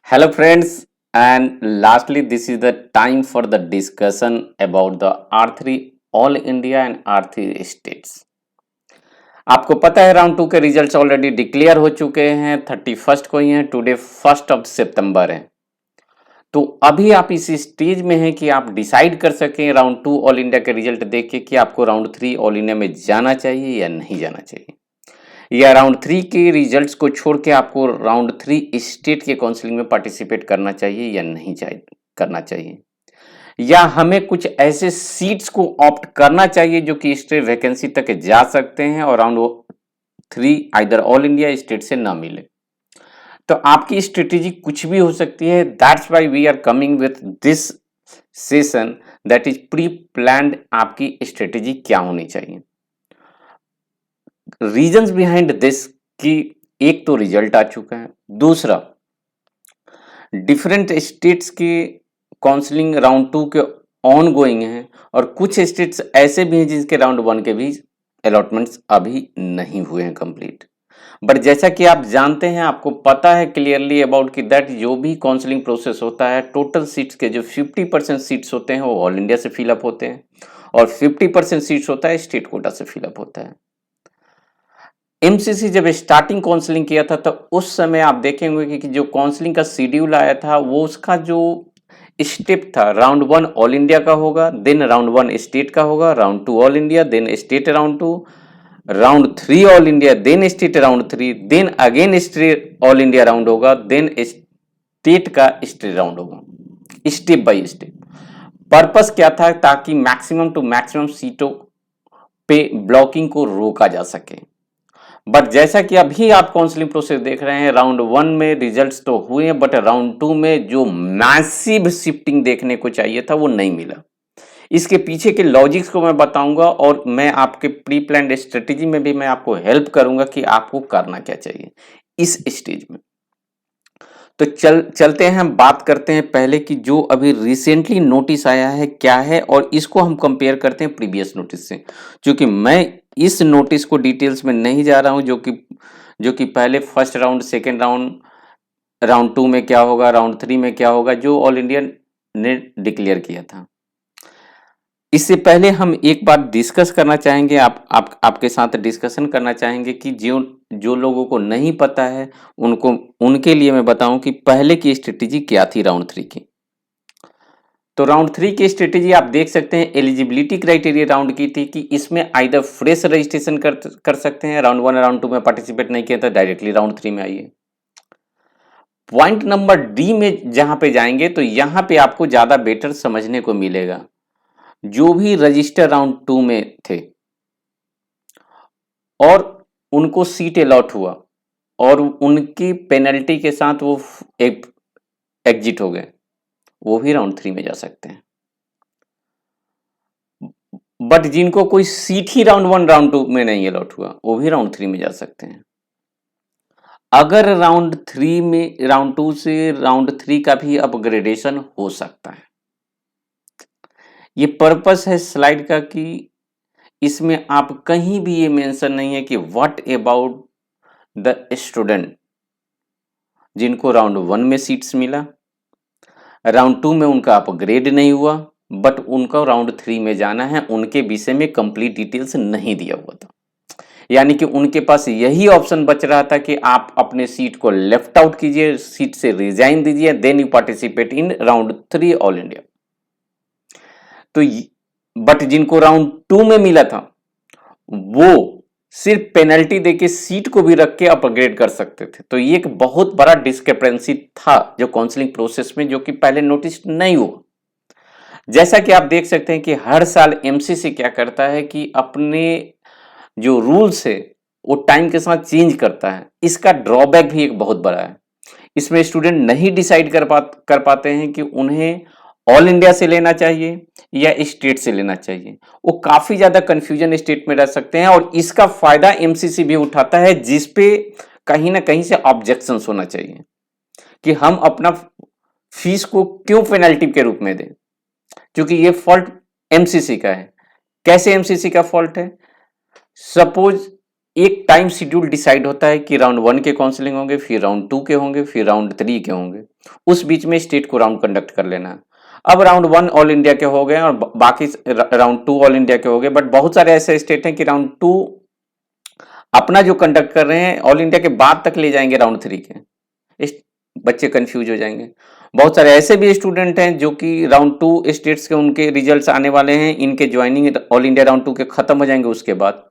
Hello friends, and lastly this is the time for the discussion about the R3 All India and R3 states. आपको पता है round 2 के results already declare हो चुके हैं, 31st को ही हैं, टुडे 1st ऑफ सितंबर है। तो अभी आप इस स्टेज में हैं कि आप डिसाइड कर सकें राउंड 2 ऑल इंडिया के रिजल्ट देख के कि आपको राउंड 3 ऑल इंडिया में जाना चाहिए या नहीं जाना चाहिए, या राउंड 3 के रिजल्ट्स को छोड़ के आपको राउंड 3 स्टेट के काउंसलिंग में पार्टिसिपेट करना चाहिए या नहीं चाहिए करना चाहिए, या हमें कुछ ऐसे सीट्स को ऑप्ट करना चाहिए जो कि स्टेट वैकेंसी तक जा सकते हैं और round 3 either all India state से ना मिले। तो आपकी स्ट्रेटेजी कुछ भी हो सकती है। That's why we are coming with this session, that is pre planned. आपकी स्ट्रेटेजी क्या होनी चाहिए, रीजंस बिहाइंड दिस कि एक तो रिजल्ट आ चुका है, दूसरा डिफरेंट स्टेट्स की काउंसलिंग राउंड 2 के ऑन गोइंग हैं और कुछ स्टेट्स ऐसे भी हैं जिनके राउंड 1 के भी अलॉटमेंट्स अभी नहीं हुए हैं कंप्लीट। बट जैसा कि आप जानते हैं, आपको पता है क्लियरली अबाउट कि दैट जो भी काउंसलिंग प्रोसेस होता है, टोटल सीट्स के जो 50% सीट्स होते हैं वो ऑल इंडिया से फिलअप होते हैं और 50% सीट्स होता है स्टेट कोटा से फिलअप होता है। एमसीसी जब स्टार्टिंग काउंसलिंग किया था तो उस समय आप देखेंगे कि जो काउंसलिंग का शेड्यूल आया था वो उसका जो स्टेप था, राउंड 1 ऑल इंडिया का होगा, देन राउंड 1 स्टेट का होगा, round 2 all India, then state round 2, round 3 all India, then state round 3, then again state all India round होगा, देन स्टेट का स्टेट राउंड होगा, स्टेप बाय स्टेप। पर्पस क्या था, ताकि मैक्सिमम टू मैक्सिमम सीटों पे ब्लॉकिंग को रोका जा सके। बट जैसा कि अभी आप काउंसलिंग प्रोसेस देख रहे हैं, राउंड 1 में रिजल्ट्स तो हुए हैं बट राउंड 2 में जो मैसिव शिफ्टिंग देखने को चाहिए था वो नहीं मिला। इसके पीछे के लॉजिक्स को मैं बताऊंगा और मैं आपके प्री प्लान्ड स्ट्रेटेजी में भी मैं आपको हेल्प करूंगा कि आपको करना क्या चाहिए इस स्टेज में। तो चलते हैं, हम बात करते हैं पहले कि जो अभी रिसेंटली नोटिस आया है क्या है और इसको हम कंपेयर करते हैं प्रीवियस नोटिस से। क्योंकि मैं इस नोटिस को डिटेल्स में नहीं जा रहा हूं जो कि पहले first round, second round, round 2 में क्या होगा, राउंड 3 में क्या होगा, जो ऑल इंडिया ने डिक्लेयर किया था। इससे पहले हम एक बात डिस्कस करना चाहेंगे, आपके साथ डिस्कशन करना चाहेंगे कि जो जो लोगों को नहीं पता है उनके लिए मैं बताऊं कि पहले की स्ट्रेटेजी क्या थी राउंड 3 की। तो राउंड 3 की स्ट्रेटेजी आप देख सकते हैं, एलिजिबिलिटी क्राइटेरिया राउंड की थी कि इसमें आइदर फ्रेश रजिस्ट्रेशन कर सकते हैं, राउंड 1 राउंड 2 में पार्टिसिपेट नहीं किया था, डायरेक्टली राउंड 3 में आइए। पॉइंट नंबर डी में जहां पे जाएंगे तो यहां पे आपको ज्यादा बेटर समझने को मिलेगा। जो भी रजिस्टर राउंड 2 में थे और उनको सीट अलॉट हुआ और उनकी पेनल्टी के साथ वो एक एग्जिट हो गए, वो भी राउंड 3 में जा सकते हैं। बट जिनको कोई सीट ही राउंड 1 राउंड 2 में नहीं अलॉट हुआ, वो भी राउंड 3 में जा सकते हैं। अगर राउंड 3 में, राउंड 2 से राउंड 3 का भी अपग्रेडेशन हो सकता है। ये पर्पस है स्लाइड का कि इसमें आप कहीं भी ये मेंशन नहीं है कि व्हाट अबाउट द स्टूडेंट जिनको राउंड 1 में सीट्स मिला, राउंड 2 में उनका अपग्रेड नहीं हुआ बट उनका राउंड 3 में जाना है, उनके विषय में कंप्लीट डिटेल्स नहीं दिया हुआ था। यानी कि उनके पास यही ऑप्शन बच रहा था कि आप अपने सीट को लेफ्ट आउट कीजिए, सीट से रिजाइन दीजिए, then you participate in round 3 all India. तो बट जिनको राउंड 2 में मिला था वो सिर्फ पेनल्टी देके सीट को भी रख के अपग्रेड कर सकते थे। तो ये एक बहुत बड़ा डिस्क्रिपेंसी था जो काउंसलिंग प्रोसेस में, जो कि पहले नोटिस नहीं हुआ। जैसा कि आप देख सकते हैं कि हर साल एमसीसी क्या करता है कि अपने जो रूल्स है वो टाइम के साथ चेंज करता है। इसका ड्रॉबैक भी एक बहुत बड़ा है। इसमें स्टूडेंट नहीं डिसाइड कर पाते हैं कि उन्हें ऑल इंडिया से लेना चाहिए या स्टेट से लेना चाहिए। वो काफी ज्यादा कंफ्यूजन स्टेट में रह सकते हैं और इसका फायदा एमसीसी भी उठाता है, जिस पे कहीं ना कहीं से ऑब्जेक्शंस होना चाहिए कि हम अपना फीस को क्यों पेनल्टी के रूप में दें, क्योंकि ये फॉल्ट एमसीसी का है। कैसे एमसीसी का फॉल्ट है? सपोज एक टाइम शेड्यूल डिसाइड होता है कि राउंड 1 के काउंसलिंग होंगे, फिर राउंड 2 के होंगे, फिर राउंड 3 के होंगे। उस बीच में स्टेट को राउंड कंडक्ट कर लेना है। अब राउंड 1 ऑल इंडिया के हो गए और बाकी राउंड 2 ऑल इंडिया के हो गए, बट बहुत सारे ऐसे स्टेट हैं कि राउंड 2 अपना जो कंडक्ट कर रहे हैं ऑल इंडिया के बाद तक ले जाएंगे राउंड 3 के। बच्चे कंफ्यूज हो जाएंगे। बहुत सारे ऐसे भी स्टूडेंट हैं जो कि राउंड 2 स्टेट्स के उनके रिजल्ट्स आने वाले हैं, इनके ज्वाइनिंग ऑल इंडिया राउंड 2 के खत्म हो जाएंगे उसके बाद।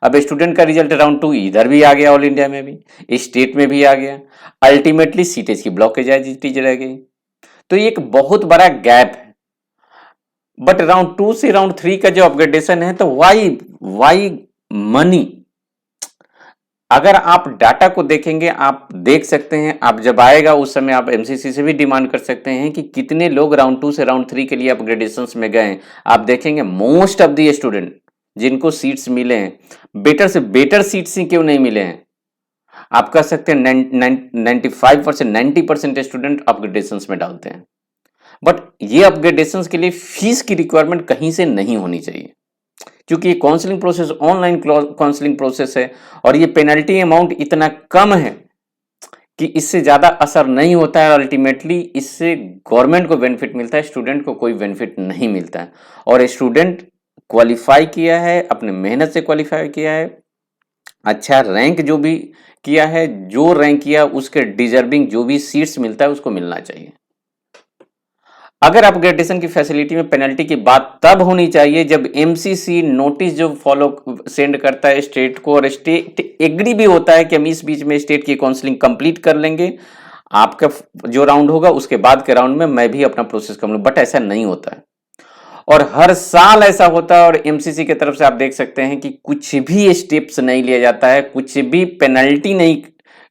अब स्टूडेंट का रिजल्ट राउंड 2 इधर भी आ गया, ऑल इंडिया में भी, स्टेट में भी आ गया, अल्टीमेटली सीटेज की ब्लॉकेज रह गई। तो ये एक बहुत बड़ा गैप है। बट राउंड 2 से राउंड 3 का जो अपग्रेडेशन है, तो वाई मनी। अगर आप डाटा को देखेंगे, आप देख सकते हैं, आप जब आएगा उस समय आप एमसीसी से भी डिमांड कर सकते हैं कि कितने लोग राउंड 2 से राउंड 3 के लिए अपग्रेडेशंस में गए। आप देखेंगे मोस्ट ऑफ दी स्टूडेंट जिनको सीट्स मिले हैं, बेटर से बेटर सीट्स ही क्यों नहीं मिले हैं, आप कह सकते हैं 95% 90% स्टूडेंट अपग्रेडेशंस में डालते हैं। बट ये अपग्रेडेशंस के लिए फीस की रिक्वायरमेंट कहीं से नहीं होनी चाहिए, क्योंकि ये counselling process online counselling process है और ये पेनल्टी अमाउंट इतना कम है कि इससे ज्यादा असर नहीं होता है। अल्टीमेटली इससे गवर्नमेंट को बेनिफिट मिलता है, स्टूडेंट को कोई बेनिफिट नहीं मिलता है। और स्टूडेंट क्वालिफाई किया है, अपने मेहनत से क्वालिफाई किया है, अच्छा रैंक जो भी किया है, जो रैंक किया उसके डिजर्विंग जो भी सीट्स मिलता है उसको मिलना चाहिए। अगर अपग्रेडेशन की फैसिलिटी में पेनल्टी की बात तब होनी चाहिए जब एमसीसी नोटिस जो सेंड करता है स्टेट को, और स्टेट एग्री भी होता है कि हम इस बीच में स्टेट की काउंसलिंग कंप्लीट कर लेंगे, आपका जो राउंड होगा उसके बाद के राउंड में मैं भी अपना प्रोसेस कर लूंगा। बट ऐसा नहीं होता है और हर साल ऐसा होता है। और एमसीसी की तरफ से आप देख सकते हैं कि कुछ भी स्टेप्स नहीं लिया जाता है, कुछ भी पेनल्टी नहीं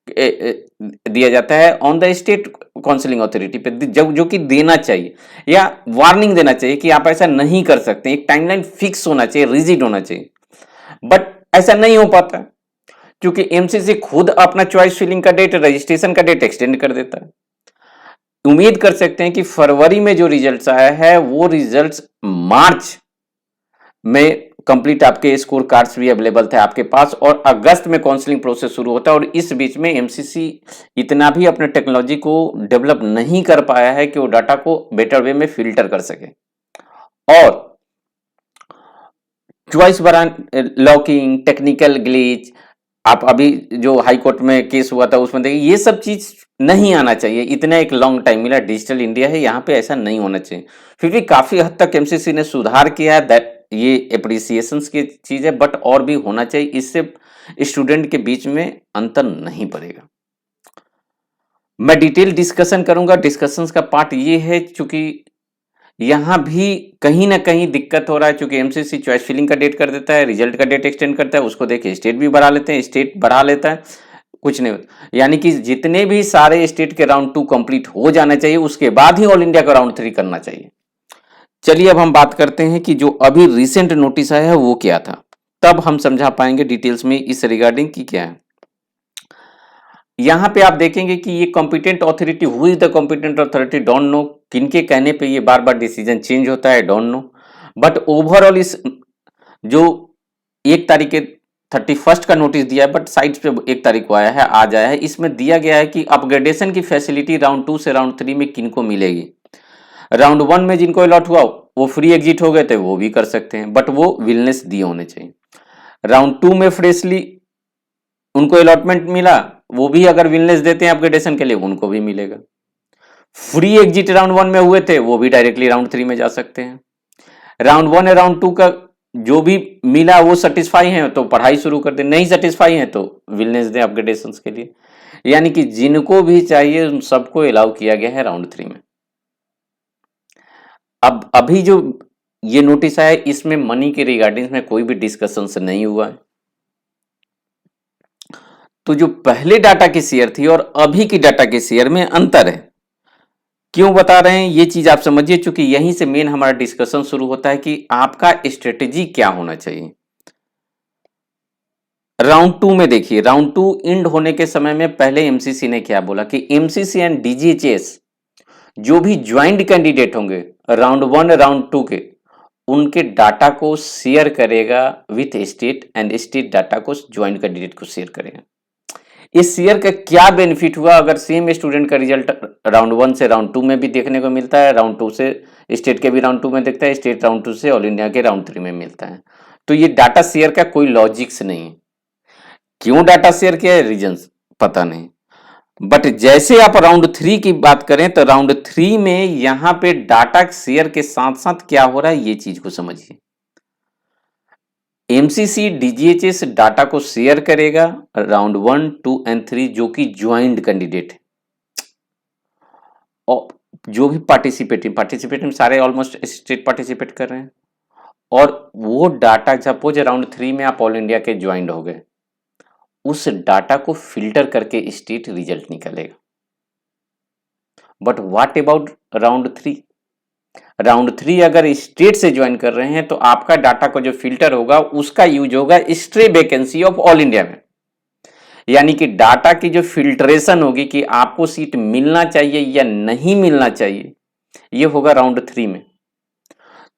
दिया जाता है on the state counselling authority पे, जो कि देना चाहिए या वार्निंग देना चाहिए कि आप ऐसा नहीं कर सकते। एक टाइमलाइन फिक्स होना चाहिए, रिजिड होना चाहिए, बट ऐसा नहीं हो पाता क्योंकि एमसीसी खुद अपना चॉइस फिलिंग का डेट, रजिस्ट्रेशन का डेट एक्सटेंड कर देता है। उम्मीद कर सकते हैं कि फरवरी में जो रिजल्ट्स आया है वो रिजल्ट्स मार्च में कंप्लीट आपके स्कोर कार्ड्स भी अवेलेबल थे आपके पास, और अगस्त में काउंसलिंग प्रोसेस शुरू होता है। और इस बीच में एमसीसी इतना भी अपने टेक्नोलॉजी को डेवलप नहीं कर पाया है कि वो डाटा को बेटर वे में फिल्टर कर सके। और चॉइस लॉकिंग, टेक्निकल ग्लिच, आप अभी जो हाई कोर्ट में केस हुआ था उसमें देखिए, ये सब चीज नहीं आना चाहिए। इतना एक लॉन्ग टाइम मिला, डिजिटल इंडिया है, यहाँ पे ऐसा नहीं होना चाहिए। फिर भी काफी हद तक एमसीसी ने सुधार किया है, दैट ये एप्रिसिएशंस की चीज है, बट और भी होना चाहिए। इससे स्टूडेंट के बीच में अंतर नहीं पड़ेगा। मैं डिटेल डिस्कशन करूंगा। डिस्कशंस का पार्ट ये है, चूंकि यहां भी कहीं ना कहीं दिक्कत हो रहा है, क्योंकि एमसीसी चॉइस फिलिंग का डेट कर देता है, रिजल्ट का डेट एक्सटेंड करता है, उसको देख के स्टेट भी बढ़ा लेते हैं, स्टेट बढ़ा लेता है, कुछ नहीं होता। यानी कि जितने भी सारे स्टेट के राउंड 2 कंप्लीट हो जाना चाहिए, उसके बाद ही ऑल इंडिया का राउंड 3 करना चाहिए। चलिए अब हम बात करते हैं कि जो अभी रिसेंट नोटिस आया है वो क्या था, तब हम समझा पाएंगे डिटेल्स में इस रिगार्डिंग की क्या है। यहां पे आप देखेंगे कि ये competent authority, who is the competent authority, don't know, किनके कहने पे ये बार बार डिसीजन चेंज होता है, डोंट नो। बट ओवरऑल इस जो 1 तारीख के 31 का नोटिस दिया है, बट साइट्स पे 1 तारीख को आया है, आज आया है, इसमें दिया गया है कि अपग्रेडेशन की फैसिलिटी राउंड 2 से राउंड 3 में किनको मिलेगी। राउंड 1 में जिनको अलॉट हुआ वो फ्री एग्जिट हो गए थे, वो भी कर सकते हैं, बट वो विलनेस दिए होने चाहिए। राउंड 2 में फ्रेशली उनको अलॉटमेंट मिला, वो भी अगर विलनेस देते हैं अपग्रेडेशन के लिए, उनको भी मिलेगा। फ्री एग्जिट राउंड 1 में हुए थे, वो भी डायरेक्टली राउंड 3 में जा सकते हैं। राउंड 1 या राउंड 2 का जो भी मिला वो सेटिस्फाई है तो पढ़ाई शुरू कर दे, नहीं सेटिस्फाई है तो विलनेस दें अपग्रेडेशन के लिए। यानी कि जिनको भी चाहिए उन सबको अलाउ किया गया है राउंड 3 में। अब अभी जो ये नोटिस आया है, इसमें मनी के रिगार्डिंग में कोई भी डिस्कशन नहीं हुआ है। तो जो पहले डाटा की शेयर थी और अभी की डाटा के शेयर में अंतर है। क्यों बता रहे हैं ये चीज आप समझिए, क्योंकि यहीं से मेन हमारा डिस्कशन शुरू होता है कि आपका स्ट्रेटेजी क्या होना चाहिए। राउंड 2 में देखिए, राउंड 2 एंड होने के समय में पहले एमसीसी ने क्या बोला कि एमसीसी एंड डीजीएचएस जो भी ज्वाइंट कैंडिडेट होंगे राउंड 1 राउंड 2 के, उनके डाटा को शेयर करेगा with state and state data को ज्वाइंट कैंडिडेट को शेयर करेगा। इस शेयर का क्या बेनिफिट हुआ? अगर सेम स्टूडेंट का रिजल्ट राउंड 1 से राउंड 2 में भी देखने को मिलता है, राउंड 2 से स्टेट के भी राउंड 2 में देखता है, स्टेट राउंड 2 से ऑल इंडिया के राउंड 3 में मिलता है, तो ये डाटा शेयर का कोई लॉजिक्स नहीं है। क्यों डाटा शेयर किया है, रीजंस पता नहीं, बट जैसे आप राउंड 3 की बात करें तो राउंड 3 में यहां पे डाटा शेयर के साथ साथ क्या हो रहा है ये चीज को समझिए। एमसीसी डीजीएचएस डाटा को शेयर करेगा राउंड 1, 2 एंड 3 जो कि ज्वाइंट कैंडिडेट है, और जो भी पार्टिसिपेटिंग सारे ऑलमोस्ट स्टेट पार्टिसिपेट कर रहे हैं, और वो डाटा सपोज राउंड 3 में आप ऑल इंडिया के ज्वाइंट हो गए, उस डाटा को फिल्टर करके स्टेट रिजल्ट निकलेगा। But what about round 3? Round 3 अगर स्टेट से ज्वाइन कर रहे हैं तो आपका डाटा को जो फिल्टर होगा उसका यूज होगा stray vacancy of all India में, यानी कि डाटा की जो फिल्ट्रेशन होगी कि आपको सीट मिलना चाहिए या नहीं मिलना चाहिए, ये होगा राउंड 3 में।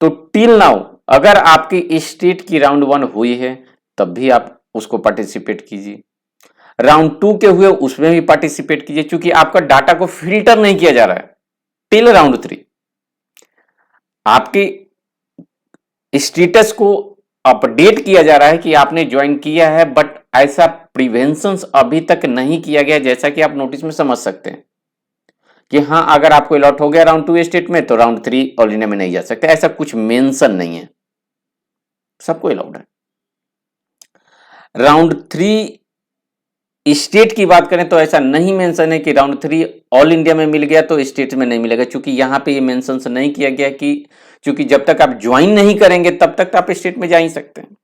तो टिल नाउ अगर आपकी स्टेट की राउंड 1 हुई है तब भी आप उसको पार्टिसिपेट कीजिए, राउंड 2 के हुए उसमें भी पार्टिसिपेट कीजिए, क्योंकि आपका डाटा को फिल्टर नहीं किया जा रहा है। टिल राउंड 3 आपके स्टेटस को अपडेट किया जा रहा है कि आपने ज्वाइन किया है, बट ऐसा प्रिवेंशन अभी तक नहीं किया गया, जैसा कि आप नोटिस में समझ सकते हैं कि हाँ अगर आपको अलॉट हो गया राउंड 2 स्टेट में तो राउंड 3 ऑल इंडिया में नहीं जा सकते, ऐसा कुछ मेंशन नहीं है, सबको अलाउड है। राउंड 3 स्टेट की बात करें तो ऐसा नहीं मेंशन है कि राउंड 3 ऑल इंडिया में मिल गया तो स्टेट में नहीं मिलेगा, क्योंकि यहां पे ये मेंशन नहीं किया गया कि क्योंकि जब तक आप ज्वाइन नहीं करेंगे तब तक आप स्टेट में जा ही सकते हैं।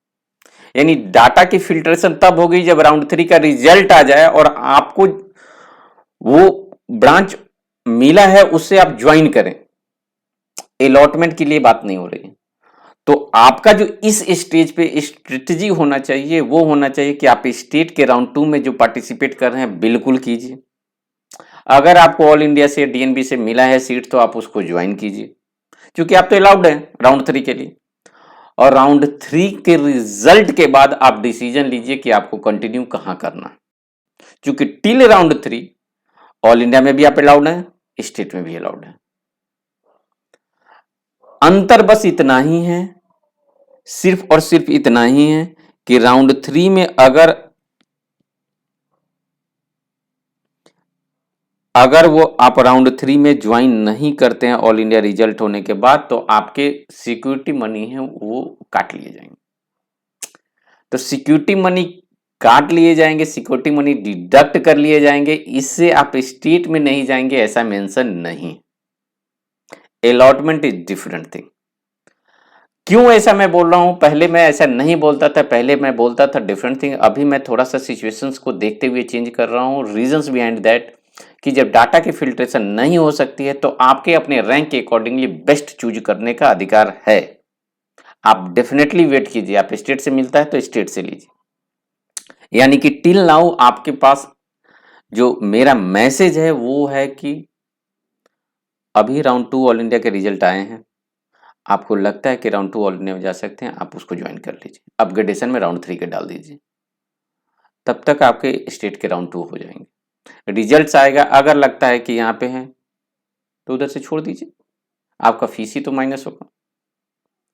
यानी डाटा की फिल्ट्रेशन तब होगी जब राउंड 3 का रिजल्ट आ जाए और आपको वो ब्रांच मिला है उससे आप ज्वाइन करें, अलॉटमेंट के लिए बात नहीं हो रही है। तो आपका जो इस स्टेज पे स्ट्रेटजी होना चाहिए वो होना चाहिए कि आप स्टेट के राउंड 2 में जो पार्टिसिपेट कर रहे हैं बिल्कुल कीजिए। अगर आपको ऑल इंडिया से डीएनबी से मिला है सीट तो आप उसको ज्वाइन कीजिए, क्योंकि आप तो अलाउड हैं राउंड 3 के लिए। और राउंड 3 के रिजल्ट के बाद आप डिसीजन लीजिए कि आपको कंटिन्यू कहां करना है, क्योंकि टिल राउंड 3 ऑल इंडिया में भी आप अलाउड हैं, स्टेट में भी अलाउड है। अंतर बस इतना ही है, सिर्फ और सिर्फ इतना ही है कि राउंड 3 में अगर वो आप राउंड 3 में ज्वाइन नहीं करते हैं ऑल इंडिया रिजल्ट होने के बाद तो आपके सिक्योरिटी मनी है वो काट लिए जाएंगे। तो सिक्योरिटी मनी काट लिए जाएंगे, सिक्योरिटी मनी डिडक्ट कर लिए जाएंगे, इससे आप स्टेट में नहीं जाएंगे ऐसा मेंशन नहीं। Allotment is different thing. क्यों ऐसा मैं बोल रहा हूं? पहले मैं ऐसा नहीं बोलता था, पहले मैं बोलता था डिफरेंट थिंग, अभी मैं थोड़ा सा सिचुएशंस को देखते हुए चेंज कर रहा हूं। रीजंस बिहाइंड दैट कि जब डाटा की फिल्ट्रेशन नहीं हो सकती है तो आपके अपने रैंक के अकॉर्डिंगली बेस्ट चूज करने का अधिकार है। आप डेफिनेटली वेट कीजिए, आप स्टेट से मिलता है तो स्टेट से लीजिए। यानी कि टिल नाउ आपके पास जो मेरा मैसेज है वो है कि अभी राउंड 2 ऑल इंडिया के रिजल्ट आए हैं, आपको लगता है कि राउंड 2 ऑल इंडिया में जा सकते हैं, आप उसको ज्वाइन कर लीजिए, अपग्रेडेशन में राउंड 3 के डाल दीजिए, तब तक आपके स्टेट के राउंड 2 हो जाएंगे। रिजल्ट्स आएगा, अगर लगता है कि यहाँ पे है तो उधर से छोड़ दीजिए, आपका फीस ही तो माइनस होगा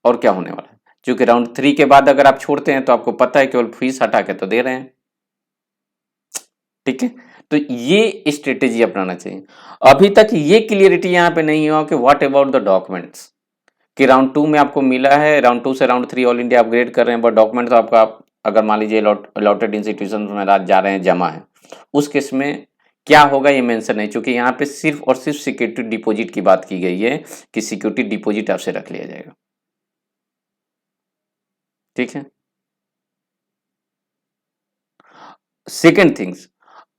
और क्या होने वाला है। क्योंकि राउंड 3 के बाद अगर आप छोड़ते हैं तो आपको पता है केवल फीस हटा के तो दे रहे हैं, ठीक है। तो ये स्ट्रेटेजी अपनाना चाहिए। अभी तक ये क्लियरिटी यहाँ पे नहीं हुआ कि व्हाट अबाउट द डॉक्यूमेंट्स, कि राउंड 2 में आपको मिला है, राउंड 2 से राउंड 3 ऑल इंडिया अपग्रेड कर रहे हैं, बट डॉक्यूमेंट तो आपका अगर मान लीजिए अलॉटेड इंस्टीट्यूशन में रात जा रहे हैं जमा है, उस केस में क्या होगा ये मेंशन है, क्योंकि यहाँ पे सिर्फ और सिर्फ सिक्योरिटी डिपॉजिट की बात की गई है कि सिक्योरिटी डिपॉजिट आपसे रख लिया जाएगा, ठीक है। सेकेंड थिंग्स,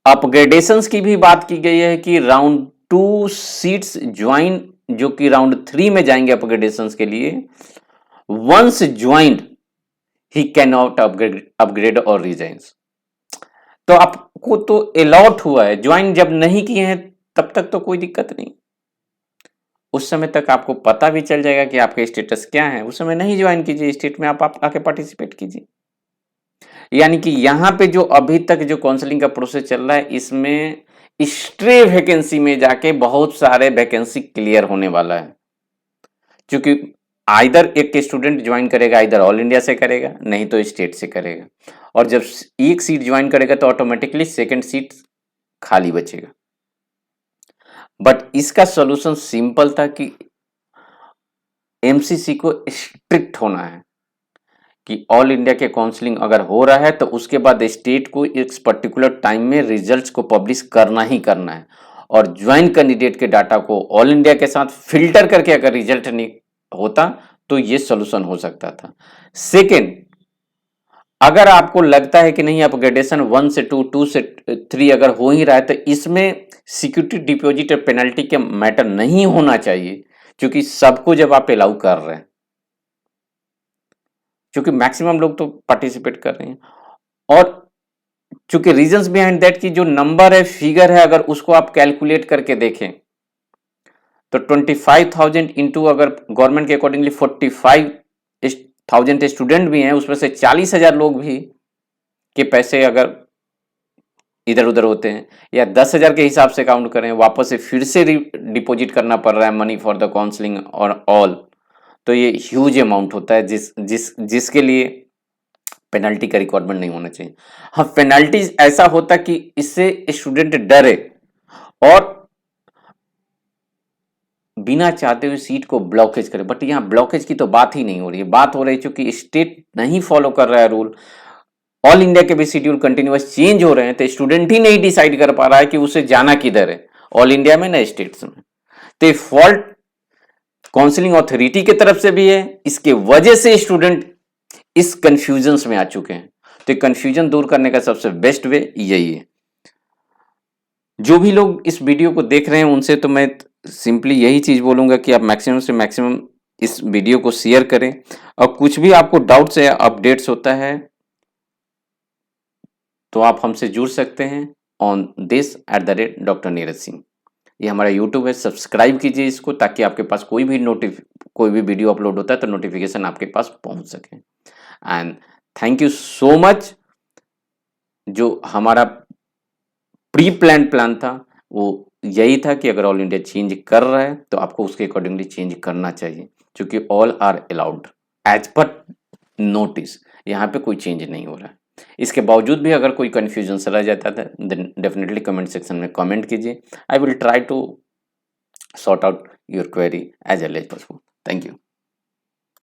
अपग्रेडेशंस की भी बात की गई है कि राउंड 2 सीट्स ज्वाइन जो कि राउंड 3 में जाएंगे अपग्रेडेशंस के लिए, once joined he can not upgrade और रिजाइंस। तो आपको तो अलॉट हुआ है, ज्वाइन जब नहीं किए हैं तब तक तो कोई दिक्कत नहीं, उस समय तक आपको पता भी चल जाएगा कि आपका स्टेटस क्या है। उस समय नहीं ज्वाइन कीजिए, स्टेट में आप आके पार्टिसिपेट कीजिए। यानी कि यहाँ पे जो अभी तक जो काउंसलिंग का प्रोसेस चल रहा है, इसमें स्ट्रे वैकेंसी में जाके बहुत सारे वैकेंसी क्लियर होने वाला है, क्योंकि आइदर एक स्टूडेंट ज्वाइन करेगा, आइदर ऑल इंडिया से करेगा, नहीं तो स्टेट से करेगा, और जब एक सीट ज्वाइन करेगा तो ऑटोमेटिकली सेकंड सीट खाली बचेगा। बट इसका सॉल्यूशन सिंपल था कि एमसीसी को स्ट्रिक्ट होना है कि ऑल इंडिया के काउंसलिंग अगर हो रहा है तो उसके बाद स्टेट को इस पर्टिकुलर टाइम में रिजल्ट्स को पब्लिश करना ही करना है, और ज्वाइन कैंडिडेट के डाटा को ऑल इंडिया के साथ फिल्टर करके अगर रिजल्ट नहीं होता तो ये सोल्यूशन हो सकता था। सेकेंड, अगर आपको लगता है कि नहीं अपग्रेडेशन 1 से 2, 2 से 3 अगर हो ही रहा है तो इसमें सिक्योरिटी डिपॉजिट और पेनल्टी के मैटर नहीं होना चाहिए, क्योंकि सबको जब आप अलाउ कर रहे हैं, क्योंकि मैक्सिमम लोग तो पार्टिसिपेट कर रहे हैं, और चूंकि रीजंस बिहाइंड दैट की जो नंबर है, फिगर है, अगर उसको आप कैलकुलेट करके देखें तो 25,000 इंटू अगर गवर्नमेंट के अकॉर्डिंगली 45,000 स्टूडेंट भी हैं, उसमें से 40,000 लोग भी के पैसे अगर इधर उधर होते हैं, या 10,000 के हिसाब से काउंट करें, वापस से फिर से डिपॉजिट करना पड़ रहा है मनी फॉर द काउंसलिंग और ऑल, तो ये ह्यूज अमाउंट होता है जिसके लिए पेनल्टी का रिक्वायरमेंट नहीं होना चाहिए। हाँ, पेनल्टी ऐसा होता कि इससे स्टूडेंट डरे और बिना चाहते हुए सीट को ब्लॉकेज करे, बट यहाँ ब्लॉकेज की तो बात ही नहीं हो रही है। बात हो रही है चूंकि स्टेट नहीं फॉलो कर रहा है रूल, ऑल इंडिया के भी शेड्यूल कंटिन्यूअस चेंज हो रहे हैं, तो स्टूडेंट ही नहीं डिसाइड कर पा रहा है कि उसे जाना किधर है, ऑल इंडिया में ना स्टेट्स में। तो फॉल्ट काउंसलिंग अथॉरिटी की तरफ से भी है, इसके वजह से स्टूडेंट इस कंफ्यूजन में आ चुके हैं। तो कंफ्यूजन दूर करने का सबसे बेस्ट वे यही है। जो भी लोग इस वीडियो को देख रहे हैं उनसे तो मैं सिंपली यही चीज बोलूंगा कि आप मैक्सिमम से मैक्सिमम इस वीडियो को शेयर करें, और कुछ भी आपको डाउट्स या अपडेट्स होता है तो आप हमसे जुड़ सकते हैं on this@Dr. Neeraj Singh। ये हमारा यूट्यूब है, सब्सक्राइब कीजिए इसको, ताकि आपके पास कोई भी वीडियो अपलोड होता है तो नोटिफिकेशन आपके पास पहुंच सके। And thank you so much. जो हमारा प्री प्लान था वो यही था कि अगर ऑल इंडिया चेंज कर रहा है तो आपको उसके अकॉर्डिंगली चेंज करना चाहिए, क्योंकि all are allowed as per notice, यहाँ पे कोई चेंज नहीं हो रहा है। इसके बावजूद भी अगर कोई कंफ्यूजन रह जाता था देन डेफिनेटली कमेंट सेक्शन में कमेंट कीजिए। I will try to sort out your query as early as possible. Thank you.